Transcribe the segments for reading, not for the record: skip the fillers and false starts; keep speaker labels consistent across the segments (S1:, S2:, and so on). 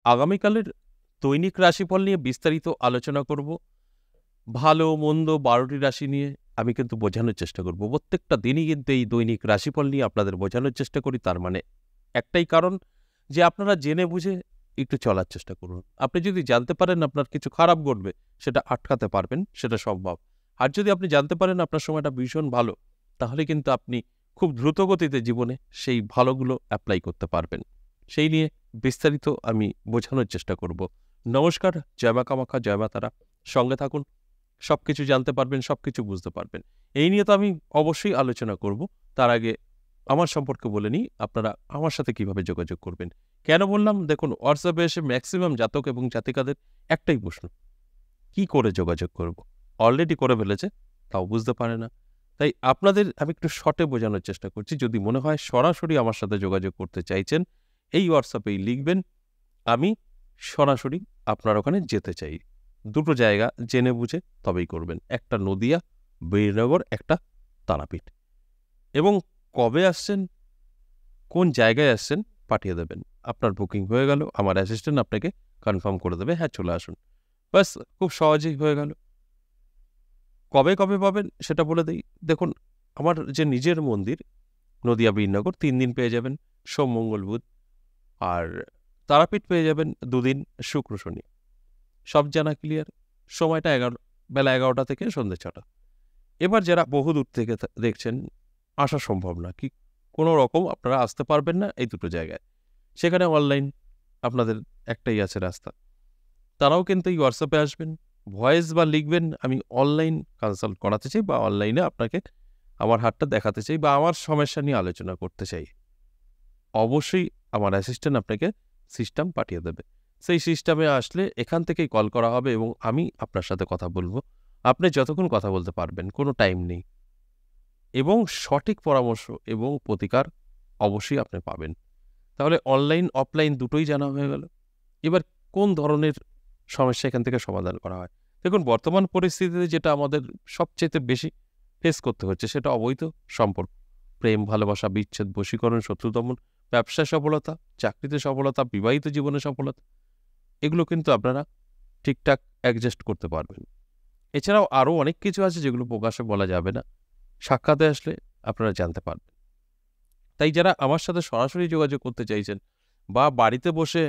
S1: আগামীকালের দৈনিক রাশিফল নিয়ে বিস্তারিত আলোচনা করব। ভালো মন্দ ১২টি রাশি নিয়ে আমি কিন্তু বোঝানোর চেষ্টা করব। প্রত্যেকটা দিনই কিন্তু এই দৈনিক রাশিফল নিয়ে আপনাদের বোঝানোর চেষ্টা করি। তার মানে একটাই কারণ যে আপনারা জেনে বুঝে একটু চলার চেষ্টা করুন। আপনি যদি জানতে পারেন আপনার কিছু খারাপ ঘটবে, সেটা আটকাতে পারবেন, সেটা সম্ভব। আর যদি আপনি জানতে পারেন আপনার সময়টা ভীষণ ভালো, তাহলে কিন্তু আপনি খুব দ্রুত গতিতে জীবনে সেই ভালোগুলো এপ্লাই করতে পারবেন। সেই নিয়ে বিস্তারিত আমি বোঝানোর চেষ্টা করব। নমস্কার, জয় মা কামাখ্যা, জয় মা তারা। সঙ্গে থাকুন, সবকিছু জানতে পারবেন, সবকিছু বুঝতে পারবেন। এই নিয়ে তো আমি অবশ্যই আলোচনা করব। তার আগে আমার সম্পর্কে বলে নিই, আপনারা আমার সাথে কিভাবে যোগাযোগ করবেন। কেন বললাম? দেখুন, হোয়াটসঅ্যাপে এসে ম্যাক্সিমাম জাতক এবং জাতিকাদের একটাই প্রশ্ন, কি করে যোগাযোগ করব? অলরেডি করে ফেলেছে, তাও বুঝতে পারে না। তাই আপনাদের আমি একটু শর্টে বোঝানোর চেষ্টা করছি। যদি মনে হয় সরাসরি আমার সাথে যোগাযোগ করতে চাইছেন, এই হোয়াটসঅ্যাপেই লিখবেন, আমি সরাসরি আপনার ওখানে যেতে চাই। দুটো জায়গা জেনে বুঝে তবেই করবেন। একটা নদিয়া, বীরনগর, একটা তারাপীঠ। এবং কবে আসছেন, কোন জায়গায় আসছেন পাঠিয়ে দেবেন। আপনার বুকিং হয়ে গেল, আমার অ্যাসিস্ট্যান্ট আপনাকে কনফার্ম করে দেবে, হ্যাঁ চলে আসুন। ব্যাস, খুব সহজেই হয়ে গেল। কবে কবে পাবেন সেটা বলে দেই। দেখুন, আমার যে নিজের মন্দির নদিয়া বীরনগর ৩ দিন পেয়ে যাবেন, সোম মঙ্গল বুধ। আর তারাপীঠ পেয়ে যাবেন ২ দিন, শুক্র শনি। সব জানা ক্লিয়ার। সময়টা বেলা ১১টা থেকে সন্ধ্যে ৬টা। এবার যারা বহু দূর থেকে দেখছেন, আসা সম্ভব না, কি কোনো রকম আপনারা আসতে পারবেন না এই দুটো জায়গায়, সেখানে অনলাইন আপনাদের একটাই আছে রাস্তা। তারাও কিন্তু এই হোয়াটসঅ্যাপে আসবেন, ভয়েস বা লিখবেন, আমি অনলাইন কনসাল্ট করাতে চাই বা অনলাইনে আপনাকে আমার হাতটা দেখাতে চাই বা আমার সমস্যা নিয়ে আলোচনা করতে চাই। অবশ্যই আমার অ্যাসিস্ট্যান্ট আপনাকে সিস্টেম পাঠিয়ে দেবে। সেই সিস্টেমে আসলে এখান থেকেই কল করা হবে এবং আমি আপনার সাথে কথা বলব। আপনি যতক্ষণ কথা বলতে পারবেন, কোনো টাইম নেই। এবং সঠিক পরামর্শ এবং প্রতিকার অবশ্যই আপনি পাবেন। তাহলে অনলাইন, অফলাইন দুটোই জানা হয়ে গেল। এবার কোন ধরনের সমস্যা এখান থেকে সমাধান করা হয়? দেখুন, বর্তমান পরিস্থিতিতে যেটা আমাদের সবচাইতে বেশি ফেস করতে হচ্ছে, সেটা অবৈধ সম্পর্ক। প্রেম, ভালোবাসা, বিচ্ছেদ, বশীকরণ, শত্রুদমন, ব্যবসায় সফলতা, চাকরিতে সফলতা, বিবাহিত জীবনে সফলতা। এগুলো কিন্তু আপনারা ঠিকঠাক অ্যাডজাস্ট করতে পারবেন। এছাড়াও আরও অনেক কিছু আছে যেগুলো প্রকাশ্যে বলা যাবে না। সাক্ষাতে আসলে আপনারা জানতে পারবেন। তাই যারা আমার সাথে সরাসরি যোগাযোগ করতে চাইছেন বা বাড়িতে বসে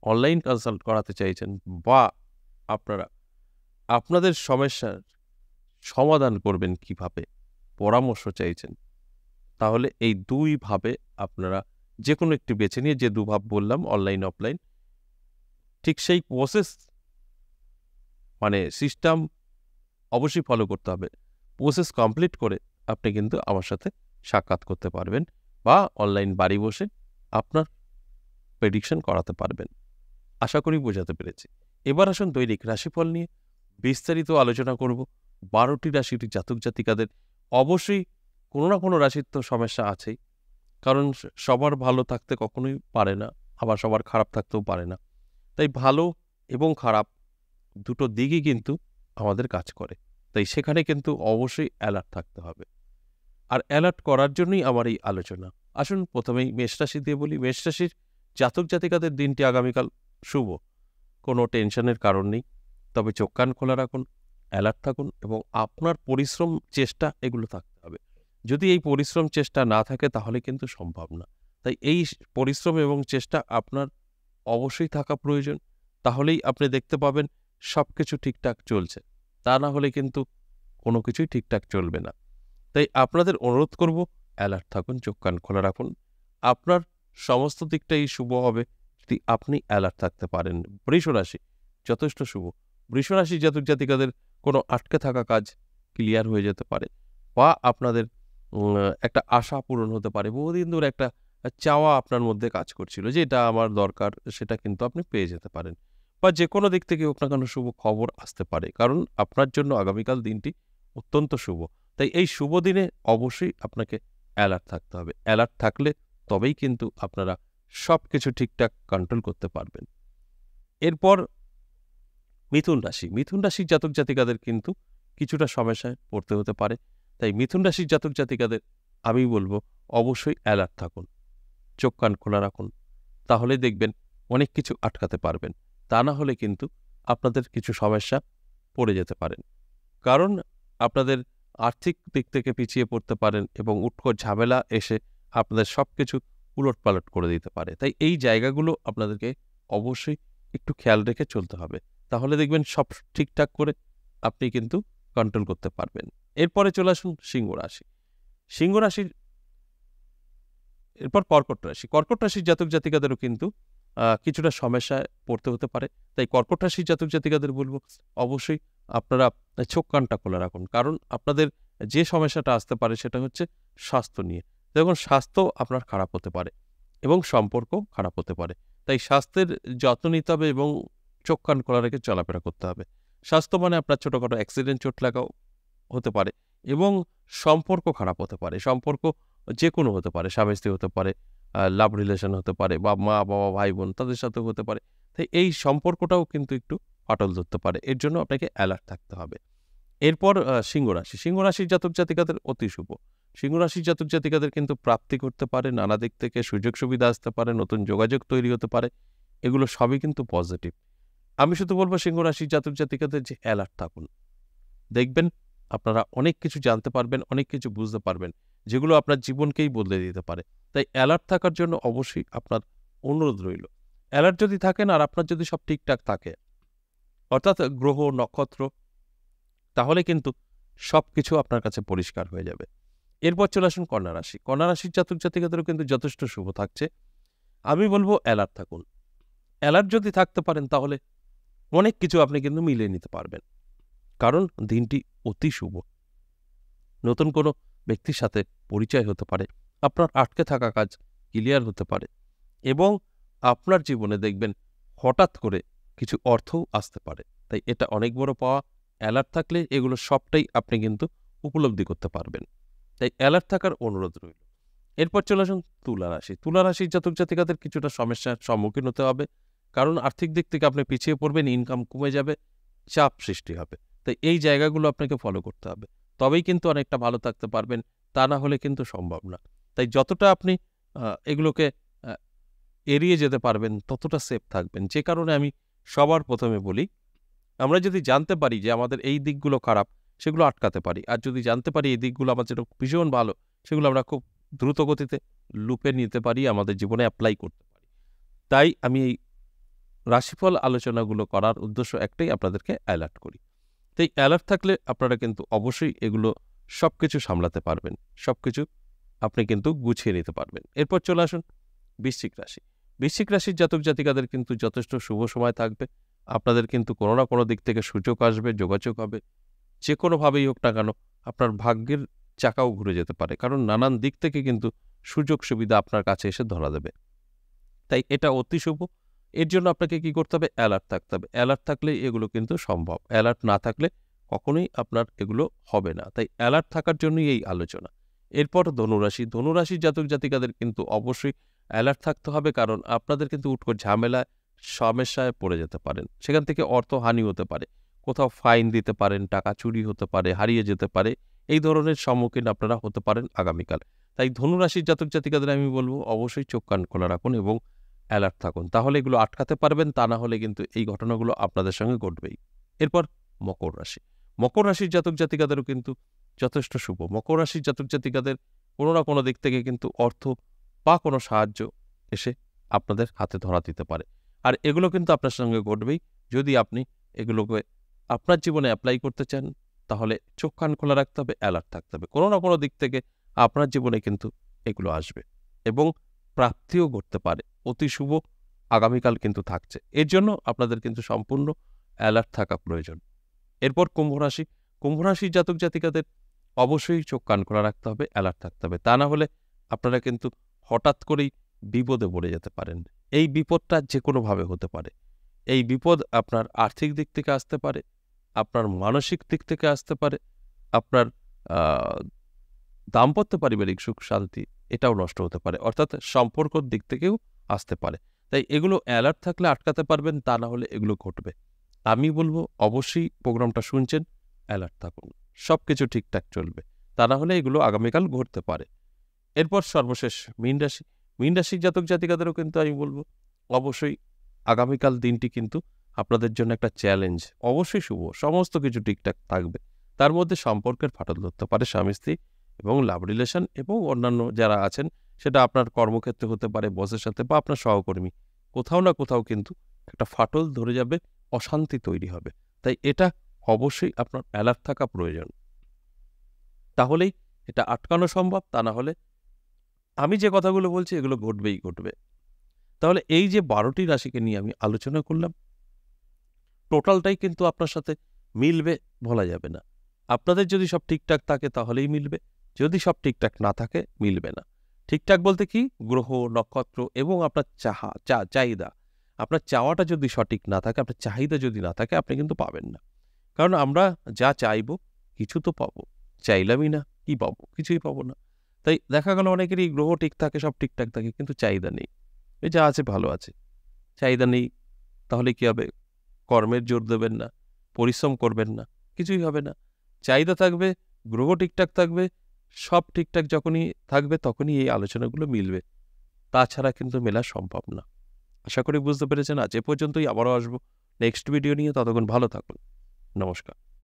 S1: অনলাইন কনসাল্ট করাতে চাইছেন বা আপনারা আপনাদের সমস্যার সমাধান করবেন কিভাবে, পরামর্শ চাইছেন, তাহলে এই ২ ভাবে আপনারা যেকোনো একটি বেছে নিয়ে, যে ২ ভাব বললাম অনলাইন, অফলাইন, ঠিক সেই প্রসেস মানে সিস্টেম অবশ্যই ফলো করতে হবে। প্রসেস কমপ্লিট করে আপনি কিন্তু আমার সাথে সাক্ষাৎ করতে পারবেন বা অনলাইন বাড়ি বসে আপনার প্রেডিকশন করাতে পারবেন। আশা করি বোঝাতে পেরেছি। এবার আসুন দৈনিক রাশিফল নিয়ে বিস্তারিত আলোচনা করব। ১২টি রাশির জাতক জাতিকাদের অবশ্যই কোনো না কোনো রাশির তো সমস্যা আছেই। কারণ সবার ভালো থাকতে কখনোই পারে না, আবার সবার খারাপ থাকতেও পারে না। তাই ভালো এবং খারাপ দুটো দিকই কিন্তু আমাদের কাজ করে। তাই সেখানে কিন্তু অবশ্যই অ্যালার্ট থাকতে হবে। আর অ্যালার্ট করার জন্যই আমার এই আলোচনা। আসুন প্রথমেই মেষ রাশি দিয়ে বলি। মেষ রাশির জাতক জাতিকাদের দিনটি আগামীকাল শুভ। কোনো টেনশনের কারণ নেই। তবে চোখ কান খোলা রাখুন, অ্যালার্ট থাকুন এবং আপনার পরিশ্রম, চেষ্টা এগুলো থাকতে হবে। যদি এই পরিশ্রম, চেষ্টা না থাকে তাহলে কিন্তু সম্ভব না। তাই এই পরিশ্রম এবং চেষ্টা আপনার অবশ্যই থাকা প্রয়োজন। তাহলেই আপনি দেখতে পাবেন সবকিছু ঠিকঠাক চলছে। তা না হলে কিন্তু কোনো কিছুই ঠিকঠাক চলবে না। তাই আপনাদের অনুরোধ করব, অ্যালার্ট থাকুন, চোখ কান খোলা রাখুন। আপনার সমস্ত দিকটাই শুভ হবে যদি আপনি অ্যালার্ট থাকতে পারেন। বৃষ রাশি যথেষ্ট শুভ। বৃষ রাশি জাতক জাতিকাদের কোনো আটকে থাকা কাজ ক্লিয়ার হয়ে যেতে পারে বা আপনাদের একটা আশা পূরণ হতে পারে। বহুদিন ধরে একটা চাওয়া আপনার মধ্যে কাজ করছিল যে এটা আমার দরকার, সেটা কিন্তু আপনি পেয়ে যেতে পারেন। বা যেকোনো দিক থেকে হোক না কেন শুভ খবর আসতে পারে। কারণ আপনার জন্য আগামীকাল দিনটি অত্যন্ত শুভ। তাই এই শুভ দিনে অবশ্যই আপনাকে অ্যালার্ট থাকতে হবে। অ্যালার্ট থাকলে তবেই কিন্তু আপনারা সবকিছু ঠিকঠাক কন্ট্রোল করতে পারবেন। এরপর মিথুন রাশি। মিথুন রাশির জাতক জাতিকাদের কিন্তু কিছুটা সমস্যায় পড়তে হতে পারে। তাই মিথুন রাশির জাতক জাতিকাদের আমি বলব অবশ্যই অ্যালার্ট থাকুন, চোখ কান খোলা রাখুন। তাহলেই দেখবেন অনেক কিছু আটকাতে পারবেন। তা না হলে কিন্তু আপনাদের কিছু সমস্যা পড়ে যেতে পারেন। কারণ আপনাদের আর্থিক দিক থেকে পিছিয়ে পড়তে পারেন এবং উটকো ঝামেলা এসে আপনাদের সবকিছু উলটপালট করে দিতে পারে। তাই এই জায়গাগুলো আপনাদেরকে অবশ্যই একটু খেয়াল রেখে চলতে হবে। তাহলে দেখবেন সব ঠিকঠাক করে আপনি কিন্তু কন্ট্রোল করতে পারবেন। এরপরে চলে আসুন সিংহ রাশি। সিংহ রাশির এরপর কর্কট রাশি। কর্কট রাশির জাতক জাতিকাদেরও কিন্তু কিছুটা সমস্যায় পড়তে হতে পারে। তাই কর্কট রাশির জাতক জাতিকাদের বলব অবশ্যই আপনারা চোখ কানটা খোলা রাখুন। কারণ আপনাদের যে সমস্যাটা আসতে পারে সেটা হচ্ছে স্বাস্থ্য নিয়ে। দেখুন স্বাস্থ্য আপনার খারাপ হতে পারে এবং সম্পর্ক খারাপ হতে পারে। তাই স্বাস্থ্যের যত্ন নিতে হবে এবং চোখ কান খোলা রেখে চলাফেরা করতে হবে। স্বাস্থ্য মানে আপনার ছোটখাটো অ্যাক্সিডেন্ট চোট লাগাও হতে পারে এবং সম্পর্ক খারাপ হতে পারে। সম্পর্ক যেকোনো হতে পারে, স্বামী-স্ত্রী হতে পারে, লাভ রিলেশন হতে পারে বা মা-বাবা, ভাই-বোন তাদের সাথেও হতে পারে। তাই এই সম্পর্কটাও কিন্তু একটু ফাটল ধরতে পারে। এর জন্য আপনাকে অ্যালার্ট থাকতে হবে। এরপর সিংহ রাশি। সিংহ রাশির জাতক জাতিকাদের অতি শুভ। সিংহ রাশির জাতক জাতিকাদের কিন্তু প্রাপ্তি করতে পারে, নানা দিক থেকে সুযোগ সুবিধা আসতে পারে, নতুন যোগাযোগ তৈরি হতে পারে। এগুলো সবই কিন্তু পজিটিভ। আমি শুধু বলব সিংহ রাশির জাতক জাতিকাদের যে অ্যালার্ট থাকুন। দেখবেন আপনারা অনেক কিছু জানতে পারবেন, অনেক কিছু বুঝতে পারবেন, যেগুলো আপনার জীবনকেই বদলে দিতে পারে। তাই অ্যালার্ট থাকার জন্য অবশ্যই আপনার অনুরোধ রইল। অ্যালার্ট যদি থাকেন আর আপনার যদি সব ঠিকঠাক থাকে, অর্থাৎ গ্রহ, নক্ষত্র, তাহলে কিন্তু সবকিছু আপনার কাছে পরিষ্কার হয়ে যাবে। এরপর চলে আসুন কন্যা রাশি। কন্যা রাশির জাতক জাতিকাদেরও কিন্তু যথেষ্ট শুভ থাকছে। আমি বলব অ্যালার্ট থাকুন। অ্যালার্ট যদি থাকতে পারেন তাহলে অনেক কিছু আপনি কিন্তু মিলিয়ে নিতে পারবেন। কারণ দিনটি অতি শুভ। নতুন কোনো ব্যক্তির সাথে পরিচয় হতে পারে, আপনার আটকে থাকা কাজ ক্লিয়ার হতে পারে এবং আপনার জীবনে দেখবেন হঠাৎ করে কিছু অর্থও আসতে পারে। তাই এটা অনেক বড় পাওয়া। অ্যালার্ট থাকলে এগুলো সবটাই আপনি কিন্তু উপলব্ধি করতে পারবেন। তাই অ্যালার্ট থাকার অনুরোধ রইল। এরপর চলে আসুন তুলা রাশি। তুলা রাশির জাতক জাতিকাদের কিছুটা সমস্যার সম্মুখীন হতে হবে। কারণ আর্থিক দিক থেকে আপনি পিছিয়ে পড়বেন, ইনকাম কমে যাবে, চাপ সৃষ্টি হবে। তাই এই জায়গাগুলো আপনাকে ফলো করতে হবে। তবেই কিন্তু অনেকটা ভালো থাকতে পারবেন। তা না হলে কিন্তু সম্ভব না। তাই যতটা আপনি এগুলোকে আ এড়িয়ে যেতে পারবেন ততটা সেফ থাকবেন। যে কারণে আমি সবার ১ম এ বলি, আমরা যদি জানতে পারি যে আমাদের এই দিকগুলো খারাপ, সেগুলো আটকাতে পারি। আর যদি জানতে পারি এই দিকগুলো আমার জন্য ভীষণ ভালো, সেগুলো আমরা খুব দ্রুত গতিতে লুপে নিতে পারি, আমাদের জীবনে এপ্লাই করতে পারি। তাই আমি এই রাশিফল আলোচনাগুলো করার উদ্দেশ্য একটাই, আপনাদেরকে অ্যালার্ট করি। তাই অ্যালার্ট থাকলে আপনারা কিন্তু অবশ্যই এগুলো সবকিছু সামলাতে পারবেন। সবকিছু আপনি কিন্তু গুছিয়ে নিতে পারবেন। এরপর চলে আসুন বৃশ্চিক রাশি। বৃশ্চিক রাশির জাতক জাতিকাদের কিন্তু যথেষ্ট শুভ সময় থাকবে। আপনাদের কিন্তু কোনো না কোনো দিক থেকে সুযোগ আসবে, যোগাযোগ হবে। যে কোনোভাবেই হোক না কেন আপনার ভাগ্যের চাকাও ঘুরে যেতে পারে। কারণ নানান দিক থেকে কিন্তু সুযোগ সুবিধা আপনার কাছে এসে ধরা দেবে। তাই এটা অতি শুভ। এর জন্য আপনাকে কি করতে হবে? অ্যালার্ট থাকতে হবে। অ্যালার্ট থাকলে এগুলো কিন্তু সম্ভব। অ্যালার্ট না থাকলে কখনোই আপনার এগুলো হবে না। তাই অ্যালার্ট থাকার জন্যই এই আলোচনা। এরপর ধনুরাশি। ধনুরাশির জাতক জাতিকাদের কিন্তু অবশ্যই অ্যালার্ট থাকতে হবে, কারণ আপনাদের কিন্তু উটকো ঝামেলায়, সমস্যায় পড়ে যেতে পারেন। সেখান থেকে অর্থহানি হতে পারে। কোথাও ফাইন দিতে পারেন, টাকা চুরি হতে পারে, হারিয়ে যেতে পারে। এই ধরনের সম্মুখীন আপনারা হতে পারেন আগামীকাল। তাই ধনুরাশির জাতক জাতিকাদের আমি বলব অবশ্যই চোখ কান খোলা রাখুন এবং অ্যালার্ট থাকুন। তাহলে এগুলো আটকাতে পারবেন, তা না হলে কিন্তু এই ঘটনাগুলো আপনাদের সঙ্গে ঘটবেই। এরপর মকর রাশি। মকর রাশির জাতক জাতিকাদেরও কিন্তু যথেষ্ট শুভ। মকর রাশির জাতক জাতিকাদের কোনো না কোনো দিক থেকে কিন্তু অর্থ বা কোনো সাহায্য এসে আপনাদের হাতে ধরা দিতে পারে। আর এগুলো কিন্তু আপনার সঙ্গে ঘটবেই। যদি আপনি এগুলোকে আপনার জীবনে অ্যাপ্লাই করতে চান, তাহলে চোখ কান খোলা রাখতে হবে, অ্যালার্ট থাকতে হবে। কোনো না কোনো দিক থেকে আপনার জীবনে কিন্তু এগুলো আসবে এবং প্রাপ্তিও ঘটতে পারে। অতি শুভ আগামীকাল কিন্তু থাকছে। এর জন্য আপনাদের কিন্তু সম্পূর্ণ অ্যালার্ট থাকা প্রয়োজন। এরপর কুম্ভ রাশি। কুম্ভ রাশির জাতক জাতিকাদের অবশ্যই চোখ কান খোলা রাখতে হবে, অ্যালার্ট থাকতে হবে। তা না হলে আপনারা কিন্তু হঠাৎ করেই বিপদে পড়ে যেতে পারেন। এই বিপদটা যেকোনোভাবে হতে পারে। এই বিপদ আপনার আর্থিক দিক থেকে আসতে পারে, আপনার মানসিক দিক থেকে আসতে পারে, আপনার আ দাম্পত্য পারিবারিক সুখ শান্তি এটাও নষ্ট হতে পারে। অর্থাৎ সম্পর্কর দিক থেকেও আসতে পারে। তাই এগুলো অ্যালার্ট থাকলে আটকাতে পারবেন, তা না হলে এগুলো ঘটবে। আমি বলব অবশ্যই প্রোগ্রামটা শুনছেন, অ্যালার্ট থাকুন। সবকিছু ঠিকঠাক চলবে। তা না হলে এগুলো আগামীকাল ঘটতে পারে। এরপর সর্বশেষ মীন রাশি। মীন রাশির জাতক জাতিকাদেরও কিন্তু আমি বলব অবশ্যই আগামীকাল দিনটি কিন্তু আপনাদের জন্য একটা চ্যালেঞ্জ, অবশ্যই শুভ, সমস্ত কিছু ঠিকঠাক থাকবে। তার মধ্যে সম্পর্কের ফাটল ধরতে পারে স্বামী স্ত্রী এবং লাভ রিলেশন এবং অন্যান্য যারা আছেন, সেটা আপনার কর্মক্ষেত্রে হতে পারে, বসের সাথে বা আপনার সহকর্মী, কোথাও না কোথাও কিন্তু একটা ফাটল ধরে যাবে, অশান্তি তৈরি হবে। তাই এটা অবশ্যই আপনার অ্যালার্ট থাকা প্রয়োজন, তাহলেই এটা আটকানো সম্ভব। তা না হলে আমি যে কথাগুলো বলছি এগুলো ঘটবেই ঘটবে। তাহলে এই যে 12টি রাশিকে নিয়ে আমি আলোচনা করলাম, টোটালটাই কিন্তু আপনার সাথে মিলবে বলা যাবে না। আপনাদের যদি সব ঠিকঠাক থাকে তাহলেই মিলবে, যদি সব ঠিকঠাক না থাকে মিলবে না। ঠিকঠাক বলতে কি, গ্রহ, নক্ষত্র এবং আপনার চাহিদা, আপনার চাওয়াটা যদি সঠিক না থাকে, আপনার চাহিদা যদি না থাকে, আপনি কিন্তু পাবেন না। কারণ আমরা যা চাইবো কিছু তো পাবো, চাইলামই না কি পাবো? কিছুই পাবো না। তাই দেখা গেল অনেকেরই গ্রহ ঠিক থাকে, সব ঠিকঠাক থাকে, কিন্তু চাহিদা নেই। এই যা আছে ভালো আছে, চাহিদা নেই। তাহলে কি হবে? কর্মের জোর দেবেন না, পরিশ্রম করবেন না, কিছুই হবে না। চাহিদা থাকবে, গ্রহ ঠিকঠাক থাকবে, সব ঠিকঠাক যখনই থাকবে তখনই এই আলোচনাগুলো মিলবে। তাছাড়া কিন্তু মেলা সম্ভব না। আশা করি বুঝতে পেরেছেন। আজ এ পর্যন্তই, আবারও আসবো নেক্সট ভিডিও নিয়ে। ততক্ষণ ভালো থাকুন। নমস্কার।